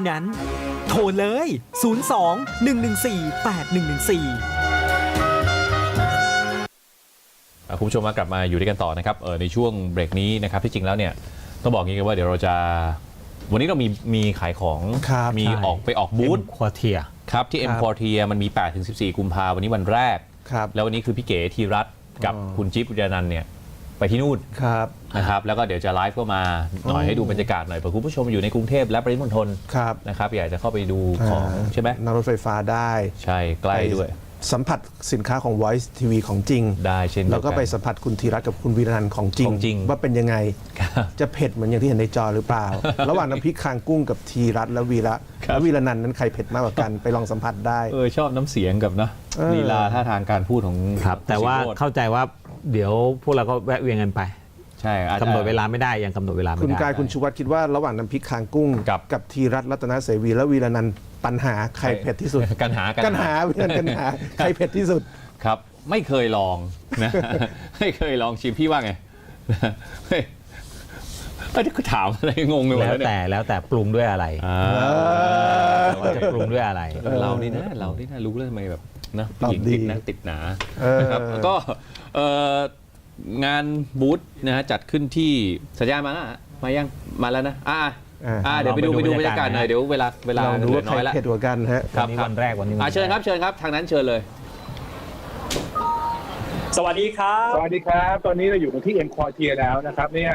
นั้นโทรเลย 02-114-8114คุณผู้ชมมากลับมาอยู่ด้วยกันต่อนะครับในช่วงเบรกนี้นะครับที่จริงแล้วเนี่ยต้องบอกงี้กันว่าเดี๋ยวเราจะวันนี้เรามีขายของมีออกบูธควอเทียครับที่ M Quartier มันมี 8-14 กุมภาพันธ์วันนี้วันแรกแล้ววันนี้คือพี่เก๋ธีรัตน์กับคุณจิ๊บอุจจานันท์เนี่ยไปที่นู่นนะครับแล้วก็เดี๋ยวจะไลฟ์เข้ามาหน่อยให้ดูบรรยากาศหน่อยเผื่อคุณผู้ชมอยู่ในกรุงเทพและปริมณฑลนะครับอยากจะเข้าไปดูของใช่ไหมนั่งรถไฟฟ้าได้ใช่ใกล้ด้วยสัมผัสสินค้าของ Voice TV ของจริงได้เช่นแล้วก็ไปสัมผัสคุณธีรัตน์กับคุณวีระนันท์ของจริงว่าเป็นยังไงจะเผ็ดเหมือนอย่างที่เห็นในจอหรือเปล่า ระหว่างน้ำพริกคางกุ้งกับธีรัตน์และวีระนันท์นั้นใครเผ็ดมากกว่ากันไปลองสัมผัสได้ชอบน้ำเสียงกับนะลีลาท่าทางการพูดของครับแต่ว่าเข้าใจว่าเดี๋ยวพวกเราก็แวะเวียนกันไปใช่กำหนดเวลาไม่ได้ยังกำหนดเวลาไม่ได้คุณกายคุณชูวัฒน์คิดว่าระหว่างน้ำพริกคางกุ้งกับธีรัตน์รัตนเสวีและวีระนันท์ปัญหาใครเผ็ดที่สุดกันหาใครเผ็ดที่สุดครับไม่เคยลองนะไม่เคยลองชิมพี่ว่าไงก็ถามอะไรงงไปหมดแล้วแต่ปรุงด้วยอะไรจะปรุงด้วยอะไรเรานี่นะรู้เลยทำไมแบบนะผู้หญิงติดหนานะครับก็งานบูธนะฮะจัดขึ้นที่สัญญามายังมาแล้วนะเดี๋ยวไปดูบรรยากาศหน่อยเดี๋ยวเวลาเหลือน้อยแล้วเผ็ดกว่ากันฮะวันนี้วันแรกเชิญครับทางนั้นเชิญเลยสวัสดีครับตอนนี้เราอยู่ที่ M Quartier แล้วนะครับเนี่ย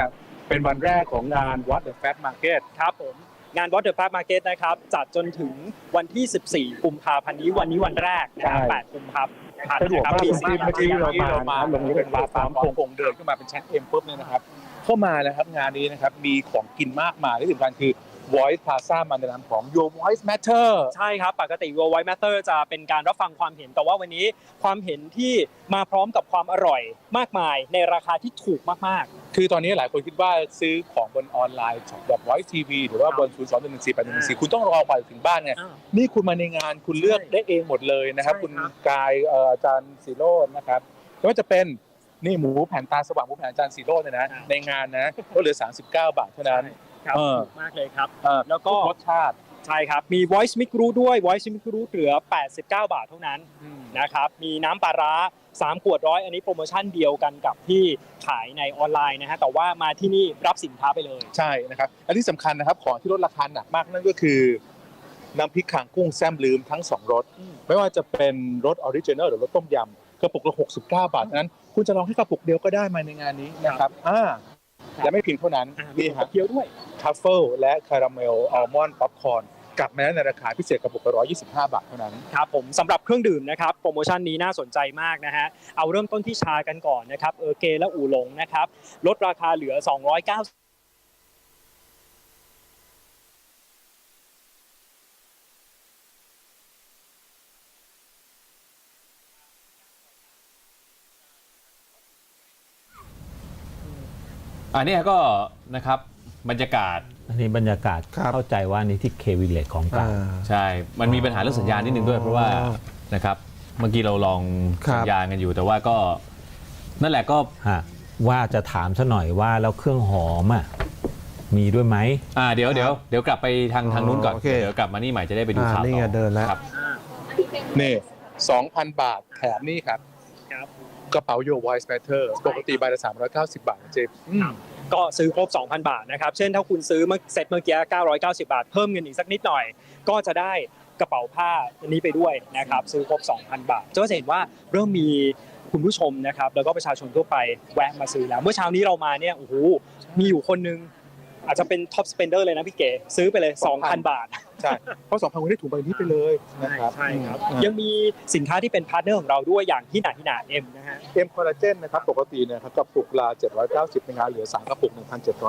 เป็นวันแรกของงาน What the Fab Market ครับผมงาน What the Fab Market นะครับจัดจนถึงวันที่14กุมภาพันธ์นี้วันนี้วันแรกนะครับ8กุมภาพันธ์สะดวกมากเมื่อกี้เรามาลงรถไฟฟ้าปั๊มคงเดินขึ้นมาเป็นชั้น M ปุ๊บเนี่ยนะครับเข้ามานะครับงานนี้นะครับมีของกินมากมายที่สำคัญคือ Voice Plaza มาในนามของ Your Voice Matter ใช่ครับปกติ Your Voice Matter จะเป็นการรับฟังความเห็นแต่ว่าวันนี้ความเห็นที่มาพร้อมกับความอร่อยมากมายในราคาที่ถูกมากๆคือตอนนี้หลายคนคิดว่าซื้อของบนออนไลน์แบบ Voice TV หรือว่าบน 021148114 คุณต้องรอไปถึงบ้านไงนี่คุณมาในงานคุณเลือกได้เองหมดเลยนะครับคุณกายอาจารย์ศิโรจน์นะครับไม่ว่าจะเป็นนี่หมูแผ่นตาสว่างหมูแผ่นอาจารย์ศิโรจน์เนี่ยนะในงานนะก็เหลือ39 บาทเท่านั้นถูกมากเลยครับแล้วก็รสชาติใช่ครับมี Voice Mix รู้ด้วย Voice Mix รู้เหลือ89 บาทเท่านั้นนะครับมีน้ำปลาร้า3 ขวด100อันนี้โปรโมชั่นเดียวกันกับที่ขายในออนไลน์นะฮะแต่ว่ามาที่นี่รับสินค้าไปเลยใช่นะครับและที่สำคัญนะครับของที่ลดราคาหนักมากนั่นก็คือน้ำพริกข่างกุ้งแซมลืมทั้ง2รสไม่ว่าจะเป็นรสออริจินัลหรือรสต้มยำกระปุกละ69 บาทนั้นคุณจะลองให้กระปุกเดียวก็ได้มาในงานนี้นะครับและไม่เพียงเท่านั้นมีครับเคี้ยวด้วยทัฟเฟิลและคาราเมลอัลมอนด์ป๊อปคอร์นกลับมาในราคาพิเศษกระปุกละ125 บาทเท่านั้นครับผมสำหรับเครื่องดื่มนะครับโปรโมชั่นนี้น่าสนใจมากนะฮะเอาเริ่มต้นที่ชากันก่อนนะครับเกและอู่หลงนะครับลดราคาเหลือ290อันนี้ก็นะครับบรรยากาศอันนี้บรรยากาศเข้าใจว่านี่ที่เควิลเลจของกลางใช่มันมีปัญหาเรื่องสัญญาณนิดนึงด้วยเพราะว่านะครับเมื่อกี้เราลองสัญญาณกันอยู่แต่ว่าก็นั่นแหละก็ว่าจะถามซะหน่อยว่าแล้วเครื่องหอมมีด้วยไหมเดี๋ยวกลับไปทางนู้นก่อนเดี๋ยวกลับมานี่ใหม่จะได้ไปดูข่าวต่อนี่เดินแล้วนี่ 2,000 บาทแถมนี่ครับกระเป๋า Your Voice Matter ปกติใบละ390 บาทเจ๊ก็ซื้อครบ 2,000 บาทนะครับเช่นถ้าคุณซื้อเซตเมื่อกี้990 บาทเพิ่มเงินอีกสักนิดหน่อยก็จะได้กระเป๋าผ้าอันนี้ไปด้วยนะครับซื้อครบ 2,000 บาทจะเห็นว่าเริ่มมีคุณผู้ชมนะครับแล้วก็ประชาชนทั่วไปแวะมาซื้อแล้วเมื่อเช้านี้เรามาเนี่ยโอ้โหมีอยู่คนนึงอาจจะเป็นท็อปสเปนเดอร์เลยนะพี่เก๋ซื้อไปเลย 2,000 บาทใช่เพราะ 2,000 คุณได้ถุงใบนี้ไปเลยนะครับใช่ครับยังมีสินค้าที่เป็นพาร์ทเนอร์ของเราด้วยอย่างที่หนาเอ็มนะฮะM Collagen นะครับปกติเนี่ยครับกระปุกละ790ในงานเหลือ3กระปุก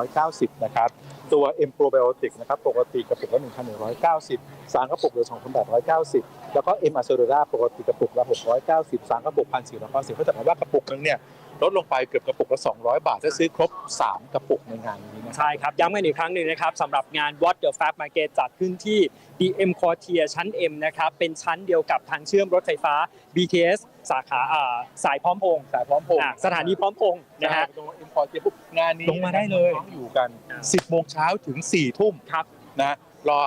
1,790 นะครับตัว M Probiotic นะครับปกติกระปุกละ 1,190 3กระปุกเหลือ 2,890 แล้วก็ M Accelera ปกติกระปุกละ690 3กระปุก 1,490 ก็จะหมายว่ากระปุกนึงเนี่ยลดลงไปเกือบกระปุกละ200 บาทถ้าซื้อครบ3กระปุกในงานนี้นะใช่ครับย้ำกันอีกครั้งหนึ่งนะครับสำหรับงาน What the Fab Market จัดขึ้นที่ DM Quartier ชั้น M นะครับเป็นชั้นเดียวกับทางเชื่อมรถไฟฟ้า BTS สาขาสายพร้อมพงษ์สถานีพร้อมพงษ์นะฮะตรง M Quartier ปุ๊บงานนี้ลงมาได้เลยอยู่กัน 10 โมงเช้าถึง 4 ทุ่มครับนะ รอ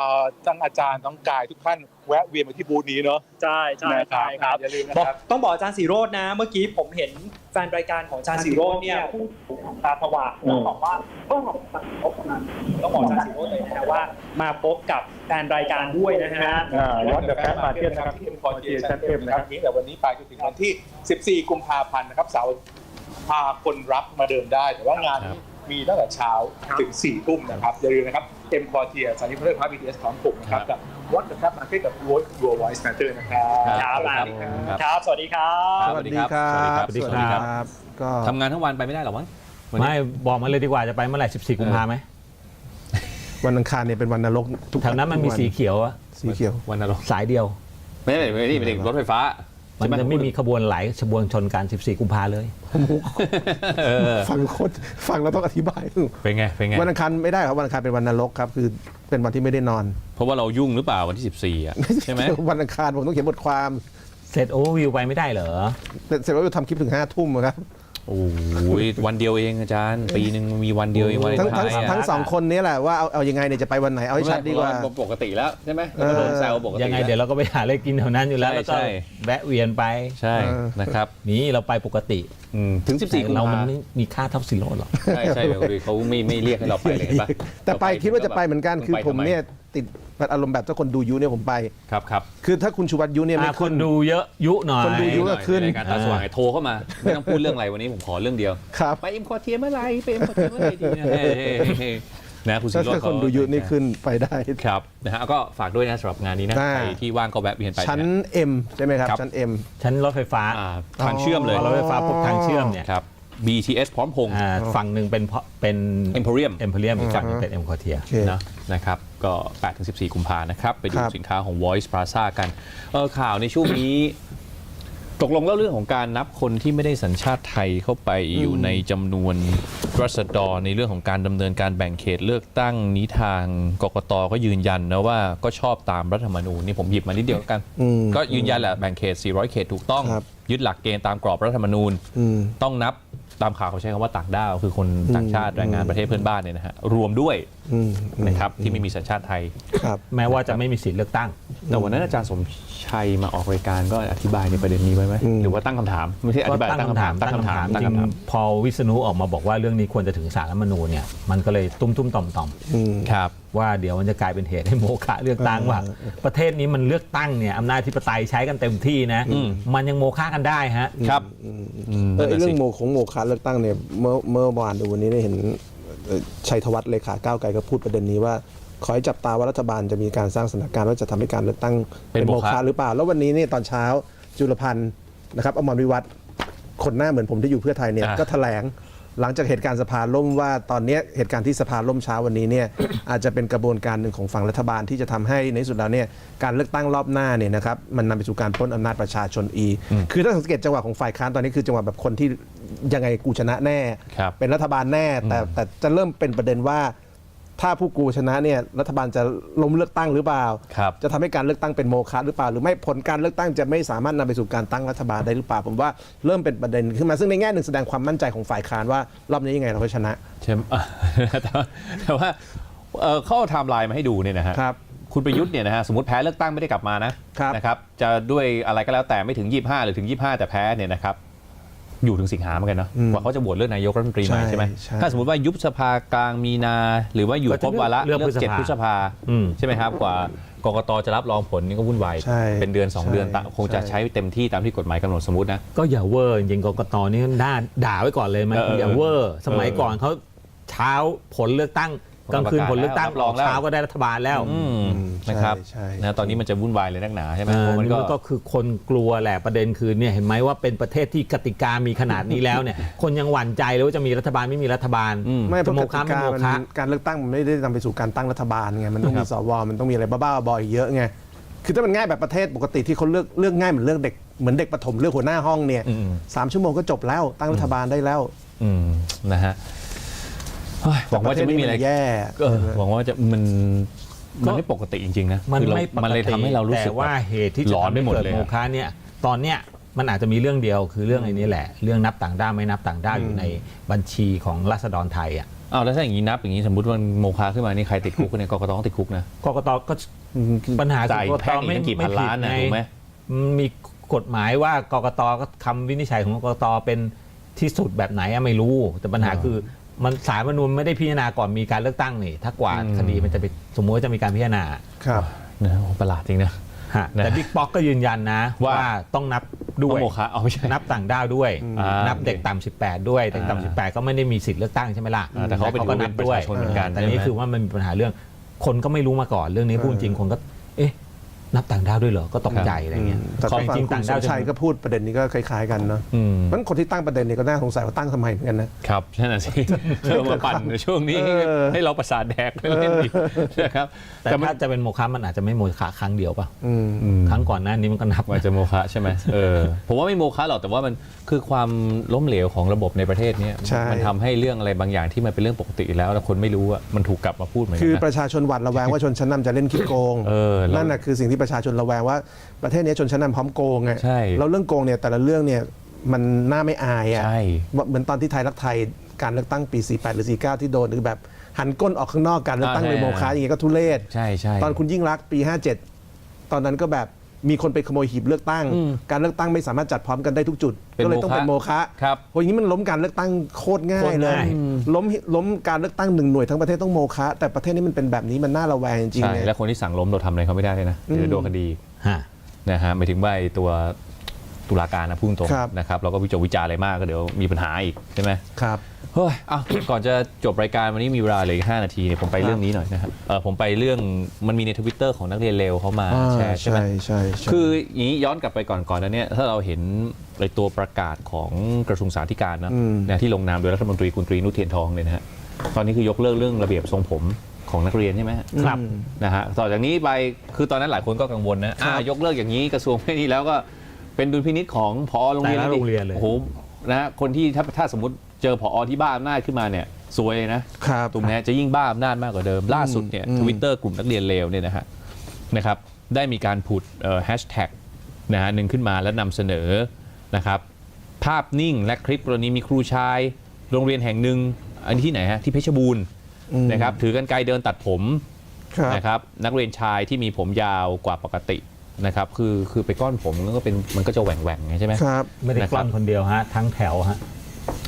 ทั้งอาจารย์น้องกายทุกท่านแวะเวียนมาที่บูธนี้เนาะ ใช่ใช่ นะครับ ครับ อย่าลืมนะครับ ต้องบอกอาจารย์สีโรจน์นะ เมื่อกี้ผมเห็นแฟนรายการของอาจารย์สีโรจน์เนี่ยพูดถึงตาสว่างแล้วบอกว่าต้องบอกอาจารย์สีโรจน์เลยนะฮะว่ามาพบกับแฟนรายการด้วยนะฮะ วัดเดอะแฟร์มาร์เก็ตนะครับที่เอ็มพอร์เทียชั้นเอ็มนะครับนี้แต่วันนี้ไปจนถึงวันที่ 14 กุมภาพันธ์นะครับเสาร์พาคนรับมาเดินได้ แต่ว่างานนี้มีตั้งแต่เช้าถึง 4 ทุ่มนะครับอย่าลืมนะครับเอ็มพอร์เทียสถานีพระเลิศพระ BTS ของผมนะครับกับวัดเดอะแฟร์มาร์เก็ตกับ Your Voice Matter นะครับ ครับ สวัสดีครับ สวัสดีครับ สวัสดีครับ ก็ ทำงานทั้งวันไปไม่ได้หรอวะวันนี้ ไม่บอกมาเลยดีกว่าจะไปเมื่อไหร่14 กุมภาไหม วันอังคารเนี่ยเป็นวันนรกทุก แถวนั้นมันมีสีเขียวอะ สีเขียว วันนรก สายเดียว ไม่ได้ไม่ได้รถไฟฟ้า มันจะไม่มีขบวนไหลขบวนชนกัน14 กุมภาเลย ฟังแล้วต้องอธิบาย เป็นไงเป็นไง วันอังคารไม่ได้ครับวันอังคารเป็นวันนรกครับคือเป็นวันที่ไม่ได้นอน เพราะว่าเรายุ่งหรือเปล่าวันที่14อ่ะใช่ไหม วันอังคารผมต้องเขียนบทความ เสร็จโอเวอร์วิวไปไม่ได้เหรอ เสร็จแล้วจะทำคลิปถึง5 ทุ่มครับ โอ้ยวันเดียวเองอาจารย์ปีหนึ่งมีวันเดียวเองวัน ทั้ง ไทย ทั้งสองคนนี้แหละว่าเอายังไงเนี่ยจะไปวันไหนเอาให้ชัดดีกว่า ปกติแล้วใช่ไหมแซวปกติ ยังไงเดี๋ยวเราก็ไปหาอะไรกินแถวนั้นอยู่แล้วแล้วก็แวะเวียนไป ใช่นะครับ นี่เราไปปกติ ถึง14กุม เรา ภา มันไม่มีค่าเท่าซีโร่หรอก ใช่ใช่เขาไม่เรียกให้เราไปเลยเห็นปะ แต่ไปคิดว่าจะไปเหมือนกันคือผมเนี่ยติดอารมณ์แบบถ้าคนดูยุเนี่ยผมไป ครับครับ คือถ้าคุณชูวัฒน์ยุเนี่ยไม่ ค ขึ้ น น ดูเยอะยุหน่อย คนดูยุ ก็ขึ้น ในการตาสว่างโทรเข้ามาไม่ต้องพูดเรื่องอะไรวันนี้ผมขอเรื่องเดียว ครับ ไปเอ็มคอเทียเมื่อไหร่ไปเอ็มคอเทียเมื่อไหร่ดีนะนะคุณสิโรจ ถ้า น์ คนดูยุนี่ขึ้นไปได้ ครับนะฮะก็ฝากด้วยนะสำหรับงานนี้นะ อ่า ใครที่ว่างก็แวะเวียนไป ชั้น นะ M ใช่ไหมครับ ครับ ชั้น M ชั้นรถไฟฟ้า ทางเชื่อมเลย พอรถไฟฟ้าพบทางเชื่อมเนี่ย ครับ BTS พร้อมพงษ์ ฝั่งหนึ่งเป็น Emporium เอ็มเพรียมอีกฝั่งหนึงเป็นเอ็มคอเทีย โอเค นะครับก็ 8-14 กุมภานะครับ ไปดู ครับ สินค้าของ Voice Plaza กันข่าวในช่วงนี้ ตกลงแล้วเรื่องของการนับคนที่ไม่ได้สัญชาติไทยเข้าไปอยู่ในจำนวนรัษฎรในเรื่องของการดำเนินการแบ่งเขตเลือกตั้งนี้ทางกกตก็ยืนยันนะว่าก็ชอบตามรัฐธรรมนูญนี่ผมหยิบมานิดเดียวกัน ก็ยืนยันแหละแบ่งเขต 400 เขตถูกต้อง ครับ ยึดหลักเกณฑ์ตามกรอบรัฐธรรมนูญ ต้องนับตามข่าวเขาใช้คำว่าต่างด้าวคือคนต่างชาติแรงงานประเทศเพื่อนบ้านเนี่ยนะฮะรวมด้วยนะครับที่ไม่มีสัญชาติไทย ครับ แม้ว่าจะไม่มีสิทธิ์เลือกตั้ง แต่วันนั้นอาจารย์สมชัยมาออกรายการก็อธิบายในประเด็นนี้ไว้ไหมหรือว่าตั้งคำถามไม่ใช่อ ก็ ธิบาย ตั้งคำถาม ตั้งคำถาม จริงพอวิษณุออกมาบอกว่าเรื่องนี้ควรจะถึงศาลรัฐธรรมนูญเนี่ยมันก็เลยตุ้มๆต่อม ครับ ๆว่าเดี๋ยวมันจะกลายเป็นเหตุให้โมฆะเลือกตั้งว่าประเทศนี้มันเลือกตั้งเนี่ยอำนาจอธิปไตยใช้กันเต็มที่นะมันยังโมฆะกันได้ฮะ ครับ เรื่องโมฆะเลือกตั้งเนี่ยเมื่อวานดูวันนี้ได้เห็นชัยธวัฒน์เลขาก้าวไกลก็พูดประเด็นนี้ว่าขอให้จับตาว่ารัฐบาลจะมีการสร้างสถานการณ์ว่าจะทำให้การเลือกตั้งเป็นโมฆะหรือเปล่าแล้ววันนี้เนี่ยตอนเช้าจุลพันธ์นะครับอมรวิวัฒน์คนหน้าเหมือนผมที่อยู่เพื่อไทยเนี่ยก็แถลงหลังจากเหตุการณ์สภาล่มว่าตอนนี้เหตุการณ์ที่สภาล่มเช้าวันนี้เนี่ย อาจจะเป็นกระบวนการหนึ่งของฝั่งรัฐบาลที่จะทำให้ในที่สุดแล้วเนี่ยการเลือกตั้งรอบหน้าเนี่ยนะครับมันนำไปสู่การปล้นอำนาจประชาชนคือถ้าสังเกตจังหวะของฝ่ายค้านตอนนี้คือจังหวะแบบคนที่ยังไงกูชนะแน่ ครับ เป็นรัฐบาลแน่แต่จะเริ่มเป็นประเด็นว่าถ้าผู้กูชนะเนี่ยรัฐบาลจะล้มเลือกตั้งหรือเปล่า ครับ จะทำให้การเลือกตั้งเป็นโมฆะหรือเปล่าหรือไม่ผลการเลือกตั้งจะไม่สามารถนำไปสู่การตั้งรัฐบาลได้หรือเปล่าผมว่าเริ่มเป็นประเด็นขึ้นมาซึ่งในแง่หนึ่งแสดงความมั่นใจของฝ่ายค้านว่ารอบนี้ยังไงเราก็ชนะ ใช่ไหม แต่ว่าเข้าไทม์ไลน์มาให้ดูเนี่ยนะฮะ ครับ คุณประยุทธ์เนี่ยนะฮะสมมติแพ้เลือกตั้งไม่ได้กลับมานะครับจะด้วยอะไรก็แล้วแต่ไม่ถึง 25 หรือถึง 25 แต่แพ้เนี่ยนะครับอยู่ถึงสิงหาเหมือนกันเนาะว่าเขาจะโหวตเลือกนายกรัฐมนตรีใหม่ใช่ไหม ใช่ ถ้าสมมติว่ายุบสภากลางมีนา หรือว่าอยู่ครบวาระ เลือก 7 พฤษภาใช่ไหมครับกว่ากกตจะรับรองผลนี่ก็วุ่นวาย ใช่ เป็นเดือน 2 เดือน ใช่ คงจะใช้เต็มที่ตามที่กฎหมายกำหนดสมมตินะ ก็อย่าเวอร์จริงๆกกตนี่ด่าไว้ก่อนเลยมันอย่าเวอร์สมัยก่อนเขาเช้าผลเลือกตั้งกลางคืนผลเลือกตั้ง รับรองแล้ว เช้าก็ได้รัฐบาลแล้ว นะครับ ใช่ นะตอนนี้มันจะวุ่นวายเลยนักหนาใช่ไหม นี่ เพราะมัน มันก็คือคนกลัวแหละประเด็นคือเนี่ยเห็นไหมว่าเป็นประเทศที่กติกามีขนาดนี้แล้วเนี่ย คนยังหวั่นใจเลยว่าจะมีรัฐบาลไม่มีรัฐบาล ไม่เพ จะ ราะ โม ก ฆะ ติ ไม่ กา โม มัน ฆะ การเลือกตั้งมันไม่ได้นำไปสู่การตั้งรัฐบาลไงมันต้องมีสวมันต้องมีอะไรบ้าๆบอๆอีกเยอะไงคือถ้ามันง่ายแบบประเทศปกติที่เขาเลือกง่ายเหมือนเลือกเด็กเหมือนเด็กประถมเลือกหัวหน้าห้องเนี่ย3 ชั่วโมงก็จบแล้วตั้งรัฐบาลได้แล้ว นะฮะเฮ้ยหวังว่าจะไม่มีอะไร แย่ หวังว่าจะมันไม่ปกติจริงๆนะ มัน คือ ไม่ปกติ มันเลยทำให้เรารู้สึก แต่ว่าเหตุที่ ห จะ ลอน ทำ ไป ให้ หมด เกิด เลย โมฆะเนี่ยตอนเนี้ยมันอาจจะมีเรื่องเดียวคือเรื่องไอ้นี้แหละ เรื่องนับต่างด้าวไม่นับต่างด้าวอยู่ในบัญชีของราษฎรไทยอ่ะ อ้าวแล้วถ้าอย่างนี้นับอย่างนี้สมมติว่าโมฆะขึ้นมานี่ใครติดคุกเนี่ยกกตต้องติดคุกนะ กกตก็ปัญหา จ่าย กก แพ่ ต งอีกตั้งกี่พันล้านนะ ไง ถูกไหม มีกฎหมายว่ากกตก็คำวินิจฉัยของกกตเป็นที่สุดแบบไหนไม่รู้แต่ปัญหาคือมันศาลรัฐธรรมนูญไม่ได้พิจารณาก่อนมีการเลือกตั้งนี่ถ้ากว่าคดีมันจะไปสมมติว่าจะมีการพิจารณา ครับ นะโอ้ประหลาดจริงนะ แต่บิ๊กป๊อกก็ยืนยันนะ ว่า ว่าต้องนับด้วย โมฆะเอาไม่ใช่ นับต่างด้าวด้วย นับเด็ก โอเค ต่ำ18 ด้วยเด็กต่ำ18 ก็ไม่ได้มีสิทธิ์เลือกตั้งใช่ไหมล่ะ แต่เขาเป็น ก็นับด้วย ประชาชนเหมือนกัน แต่นี่คือว่ามันมีปัญหาเรื่องคนก็ไม่รู้มาก่อนเรื่องนี้พูดจริงคนก็เอ๊ะนับต่างด้าวด้วยเหรอก็ตกใจอะไรเงี้ย แต่ จ ฝั่ง ริงๆ คุ ต่า ณ ง ส ด้าว มชัยก็พูดประเด็นนี้ก็คล้ายๆกันเนาะ อืม มันคนที่ตั้งประเด็นนี้ก็น่าสงสัยว่าตั้งทำไมเหมือนกันนะครับ ใช่น่ะสิเริ่มมาปั่นในช่วงนี้ให้เราประสาทแดกเล่นๆอีกนะครับ แต่ถ้าจะเป็นโมฆะมันอาจจะไม่โมฆะครั้งเดียวป่ะ อืม ครั้งก่อนหน้านี้มันก็นับ มันจะโมฆะใช่ไหมผมว่าไม่โมฆะหรอกแต่ว่ามันคือความล้มเหลวของระบบในประเทศเนี้ย ใช่ มันทำให้เรื่องอะไรบางอย่างที่มันเป็นเรื่องปกติแล้วแต่คนไม่รู้อะมันถูกกลับมาพูดเหมือนกั คื น อ นะ ประชาชนหวาดระแวงว่าชนชั้นนำจะเล่นขี้โกง แล้ว นั่นน่ะคือสิ่งที่ประชาชนระแวงว่าประเทศนี้ชนชั้นนำพร้อมโกงไง ใช่ แล้วเรื่องโกงเนี่ยแต่ละเรื่องเนี่ยมันน่าไม่อายอ่ะ ใช่ เหมือนตอนที่ไทยรักไทยการเลือกตั้งปี 48 หรือ 49 ที่โดนหรือแบบหันก้นออกข้างนอกการเลือกตั้งเลยโมฆะอย่างเงี้ยก็ทุเรศ ใช่ใช่ ตอนคุณยิ่งรักษณ์ปี 57 ตอนนั้นก็แบบมีคนไปขโมยหีบเลือกตั้ง การเลือกตั้งไม่สามารถจัดพร้อมกันได้ทุกจุด เป็น ก็เลยต้องเป็นโมฆะ ครับ โอ้ยอย่างนี้มันล้มการเลือกตั้งโคตรง่า โค ย ตร เลย ง่าย ล้มการเลือกตั้งหนึ่งหน่วยทั้งประเทศต้องโมฆะแต่ประเทศนี้มันเป็นแบบนี้มันน่าระแวงจริง ใช่ ๆเนี่ย แล้วคนที่สั่งล้มเราทำอะไรเขาไม่ได้เลยนะเดี๋ยวโดนคดี ฮะ นะฮะหมายถึงว่าไอ้ตัวตุลาการนะพูดตรง ครับ นะครับเราก็วิจารณ์อะไรมากก็เดี๋ยวมีปัญหาอีกใช่ไหม ครับ เฮ้ยก่อนจะจบรายการวันนี้มีเวลาเหลืออีก5 นาทีเนี่ยผมไปเรื่องนี้หน่อยนะครับผมไปเรื่องมันมีใน Twitter ของนักเรียนเลวเขามาแชร์ใช่ไหม ใช่ คืออย่างนี้ย้อนกลับไปก่อนนะเนี่ยถ้าเราเห็นในตัวประกาศของกระทรวงสาธารณสุขนะที่ลงนามโดยรัฐมนตรีคุณตรีนุชเทียนทองเนี่ยนะฮะตอนนี้คือยกเลิกเรื่องระเบียบทรงผมของนักเรียนใช่ไหม ครับ นะฮะต่อจากนี้ไปคือตอนนั้นหลายคนก็กังวลนะยกเลิกอย่างนี้กระทรวงไม่นี้แล้วก็เป็นดุลพินิจของผอโรงเรียน แต่ละโรงเรียนเลย โอ้โหนะคนที่ถ้าสมมติเจอผอที่บ้าอำนาจขึ้นมาเนี่ยซวยเลยนะครับ ถูกไหมจะยิ่งบ้าอำนาจมากกว่าเดิมล่าสุดเนี่ยทวิตเตอร์กลุ่มนักเรียนเลวเนี่ยนะครับได้มีการผุดแฮชแท็กนะฮะหนึ่งขึ้นมาแล้วนำเสนอนะครับภาพนิ่งและคลิปกรณีมีครูชายโรงเรียนแห่งหนึ่งอันนี้ที่ไหนฮะที่เพชรบูรณ์นะครับถือกรรไกรเดินตัดผม ครับ นะครับนักเรียนชายที่มีผมยาวกว่าปกตินะครับคือไปก้อนผมแล้วก็เป็นมันก็จะแหว่งๆใช่ไหม ครับ ไม่ได้กล้อนคนเดียวฮะทั้งแถวฮะ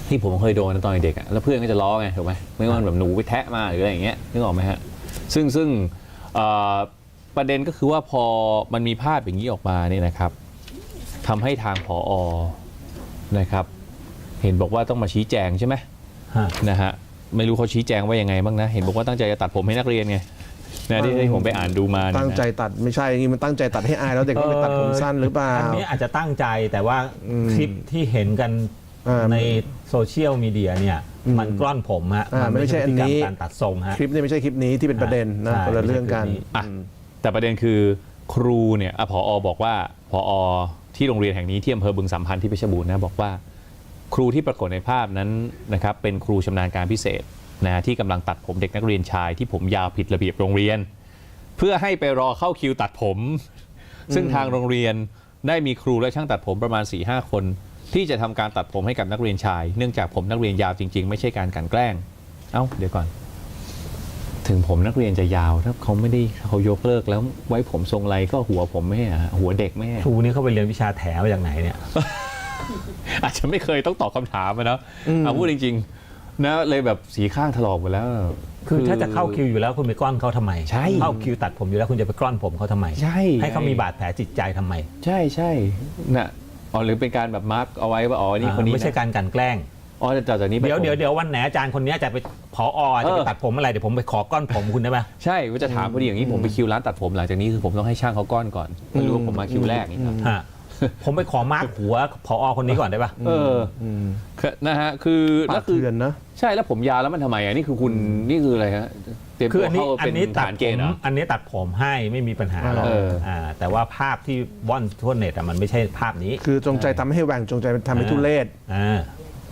ที่ผมเคยโดนตอนเด็กอะแล้วเพื่อนก็จะล้อไงถูกไหมไม่ว่าแบบหนูไปแทะมาหรืออะไรอย่างเงี้ยนึกออกไหมฮะซึ่งประเด็นก็คือว่าพอมันมีภาพอย่างนี้ออกมาเนี่ยนะครับทำให้ทางผอนะครับเห็นบอกว่าต้องมาชี้แจงใช่ไหม ฮะ นะฮะไม่รู้เขาชี้แจงว่ายังไงบ้างนะเห็นบอกว่าตั้งใจจะตัดผมให้นักเรียนไงนะที่ผมไปอ่านดูมาเนี่ยนะ ตั้งใจตัดไม่ใช่อย่างนี้มันตั้งใจตัดให้อายแล้วเด็กต้องไปตัดผมสั้นหรือเปล่า อันนี้อาจจะตั้งใจแต่ว่าคลิปที่เห็นกัน อ่า ในโซเชียลมีเดียเนี่ยมันกล้อนผมฮะ ไม่ใช่อันนี้ พฤติกรรมการตัดทรงฮะ คลิปนี้ไม่ใช่คลิปนี้ที่เป็นประเด็นนะ ใช่ คนละเรื่องกัน ไม่ใช่คลิปนี้ อ่ะแต่ประเด็นคือครูเนี่ยผอบอกว่าผอที่โรงเรียนแห่งนี้ที่อำเภอบึงสามพันธ์ที่เพชรบูรณ์นะบอกว่าครูที่ปรากฏในภาพนั้นนะครับเป็นครูชำนาญการพิเศษนะที่กำลังตัดผมเด็กนักเรียนชายที่ผมยาวผิดระเบียบโรงเรียน เพื่อให้ไปรอเข้าคิวตัดผม ซึ่งทางโรงเรียนได้มีครูและช่างตัดผมประมาณ 4-5 คนที่จะทำการตัดผมให้กับนักเรียนชายเนื่องจากผมนักเรียนยาวจริงๆไม่ใช่การกลั่นแกล้งเอ้าเดี๋ยวก่อน ถึงผมนักเรียนจะยาวถ้าเขาไม่ได้เขายกเลิกแล้วไว้ผมทรงไรก็หัวผมไม่ฮะหัวเด็กไม่ ครูนี่เขาไปเรียนวิชาแถมาจากไหนเนี่ย อาจจะไม่เคยต้องตอบคำถามนะเอาพูดจริงๆนะเลยแบบสีข้างถลอกหมดแล้ว คือถ้าจะเข้าคิวอยู่แล้วคุณไปกล้อนเขาทำไม ใช่ เข้าคิวตัดผมอยู่แล้วคุณจะไปกล้อนผมเขาทำไม ใช่ ให้เขามีบาดแผลจิตใจทำไม ใช่น่ะอ๋อหรือเป็นการแบบมาร์กเอาไว้ว่าอ๋อนี่คนนี้ ไม่ใช่การกลั่นแกล้ง อ๋อแต่จากนี้ไป เดี๋ยววันไหนอาจารย์คนนี้จะไปผอจะไปตัดผมอะไรเดี๋ยวผมไปขอก้อนผมคุณได้ไหม ใช่ว่าจะถามพอดีอย่างนี้ผมไปคิวร้านตัดผมหลังจากนี้คือผมต้องให้ช่างเขาก้อนก่อนไม่รู้ว่าผมมาคิวแรกนี่ครับ ฮะผมไปขอมาร์กหัวผอคนนี้ก่อนได้ปะ นะฮะคือ ปา แล้ ด วคือ เถื่อนนะ ใช่แล้วผมยาวแล้วมันทำไมอ่ะนี่คือคุณนี่คืออะไรฮะเตรียม คื ตั อ ว อันนี้ เข้า อั เป็น นนี้ ท ตัด หาร ผ เกณฑ์ ม เหรอ อันนี้ตัดผมให้ไม่มีปัญหาหรอก เออ แต่ว่าภาพที่ว่อนทั่วเน็ตมันไม่ใช่ภาพนี้ คือจงใจทำให้แหว่งจงใจทำให้ทุเรศ อ่า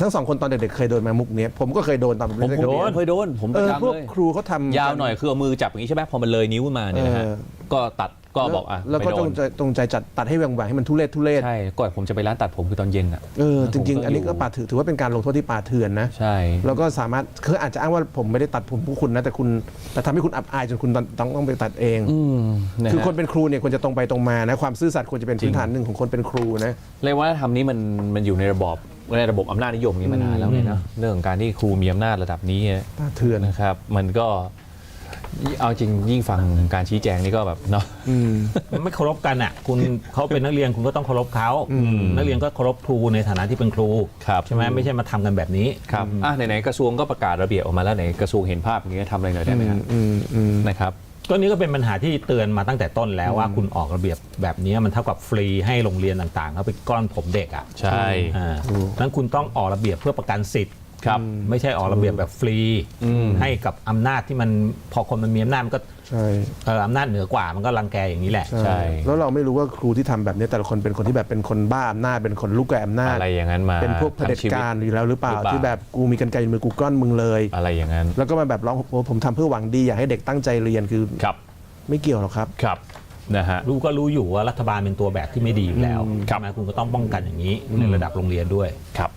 ทั้งสองคนตอนเด็กๆเคยโดนมามุกเนี้ยผมก็เคยโดนตอน ผม เด็กๆ เคยโดนผม เอ ประ อ จำ พวก เลย ครูเขาทำ ยาวหน่อยคือเอามือจับอย่างนี้ใช่ไหมพอมันเลยนิ้วมาเนี่ยนะฮะ ก็ตัดก็บอกอ่ะ แล้วก็ ไม่โดน จงใจจัดตัดให้แหว่งๆให้มันทุเรศ ใช่ก่อนผมจะไปร้านตัดผมคือตอนเย็นอ่ะ จริงๆอันนี้ก็ป่าถือว่าเป็นการลงโทษที่ป่าเถื่อนนะ ใช่ แล้วก็สามารถคืออาจจะอ้างว่าผมไม่ได้ตัดผมพวกคุณนะแต่ทำให้คุณอับอายจนคุณต้องไปตัดเอง นะฮะ คือคนเป็นครูเนี่ยควรจะตรงไปตรงมานะความซื่อสัตย์ควรจะเป็นพื้นฐานหนึ่งของคนเป็นครูนะ เลยว่าทำนี้มันอยู่ในระบบอำนาจนิยมนี้มานานแล้วไงเนาะเรื่องของการที่ครูมีอำนาจระดับนี้ ป่าเถื่อน นะครับ มันก็เอาจริงยิ่งฟังการชี้แจงนี่ก็แบบเนาะ มันไม่เคารพกันอ่ะคุณเขาเป็นนักเรียนคุณก็ต้องเคารพเขานักเรียนก็เคารพครูในฐานะที่เป็นครู ครับ ใช่ไหมไม่ใช่มาทำกันแบบนี้ ครับไหนๆกระทรวงก็ประกาศระเบียบออกมาแล้วไหนกระทรวงเห็นภาพอย่างนี้ทำอะไรหน่อยได้ไหมครับนะครับ ก็นี้ก็เป็นปัญหาที่เตือนมาตั้งแต่ต้นแล้วว่าคุณออกระเบียบแบบนี้มันเท่ากับฟรีให้โรงเรียนต่างๆเขาไปก้อนผมเด็กอ่ะ ใช่ นั้นคุณต้องออกระเบียบเพื่อประกันสิทธิ์ ครับ ไม่ใช่ออกระเบียบแบบฟรีให้กับอำนาจที่มันพอคนมันมีอำนาจมันก็ ใช่ อำนาจเหนือกว่ามันก็รังแกอย่างนี้แหละ ใช่ แล้วเราไม่รู้ว่าครูที่ทำแบบนี้แต่ละคนเป็นคนที่แบบเป็นคนบ้าอำนาจเป็นคนลูกแก่อำนาจ อะไรอย่างนั้นมา เป็นพวกเผด็จการอยู่แล้วหรือเปล่า หรือเปล่า ที่แบบกูมีกันไกลในมือกูกล้อนมึงเลย อะไรอย่างนั้น แล้วก็มาแบบร้องโอ้ผมทำเพื่อหวังดีอยากให้เด็กตั้งใจเรียนคือ ครับ ไม่เกี่ยวหรอกครับ ครับนะฮะ รู้ก็รู้อยู่ว่ารัฐบาลเป็นตัวแบบที่ไม่ดีอยู่แล้ว ครับ ใช่ไหมคุณก็ต้องป้องกันอย่างนี้ในระดับโรงเรียนด้วย ครับ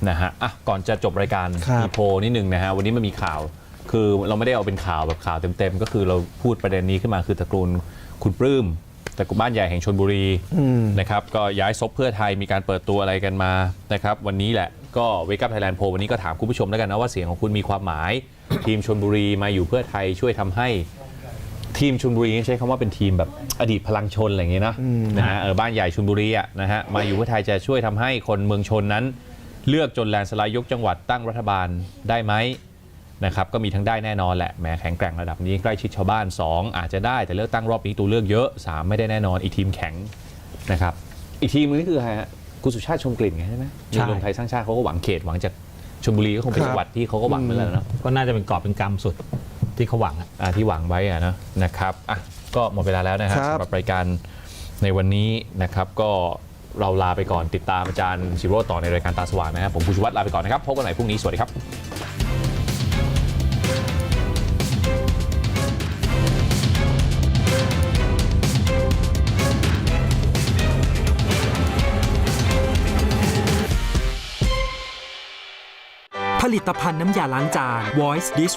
นะฮะก่อนจะจบรายการ ครับ มีโพลนิดนึงนะฮะวันนี้มันมีข่าว คือเราไม่ได้เอาเป็นข่าวแบบข่าวเต็มๆก็คือเราพูดประเด็นนี้ขึ้นมาคือตระกูลคุณปลื้มตระกูลบ้านใหญ่แห่งชลบุรีนะครับก็ย้ายซบเพื่อไทยมีการเปิดตัวอะไรกันมานะครับวันนี้แหละก็เวกัพไทยแลนด์โพลวันนี้ก็ถามคุณผู้ชมแล้วกันนะว่าเสียงของคุณมีความหมาย ทีมชลบุรีมาอยู่เพื่อไทยช่วยทำให้ทีมชลบุรีใช้คำว่าเป็นทีมแบบอดีตพลังชนอะไรอย่างเงี้ยนะฮะบ้านใหญ่ชลบุรีอ่ะนะฮะมาอยู่เพื่อไทยจะช่วยทำให้คนเมืองชนนั้นเลือกจนแลนด์สไลด์ยกจังหวัดตั้งรัฐบาลได้ไหมนะครับก็มีทั้งได้แน่นอนแหละแหมแข็งแกร่งระดับนี้ใกล้ชิดชาวบ้าน2อาจจะได้แต่เลือกตั้งรอบนี้ตัวเลือกเยอะ3ไม่ได้แน่นอนอีกทีมแข็งนะครับอีกทีมนึงนี่คือใครฮะคุณสุชาติชมกลิ่นไงใช่ไหม ใช่ รวมไทยสร้างชาติเขาก็หวังเขตหวังจากชลบุรีก็คงเป็นจังหวัดที่เขาก็หวังมาแล้วเนาะ ก็น่าจะเป็นกอบเป็นกรรมสุดที่เขาหวังอะ ที่หวังไว้นะครับก็หมดเวลาแล้วนะฮะ ครับ สำหรับรายการในวันนี้นะครับก็เราลาไปก่อนติดตามอาจารย์ศิโรจน์ต่อในรายการตาสว่างนะครับผมภูชวัฒน์ลาไปก่อนนะครับพบกันใหม่พรุ่งนี้สวัสดีครับ ผลิตภัณฑ์น้ำยาล้างจาน Voice Dish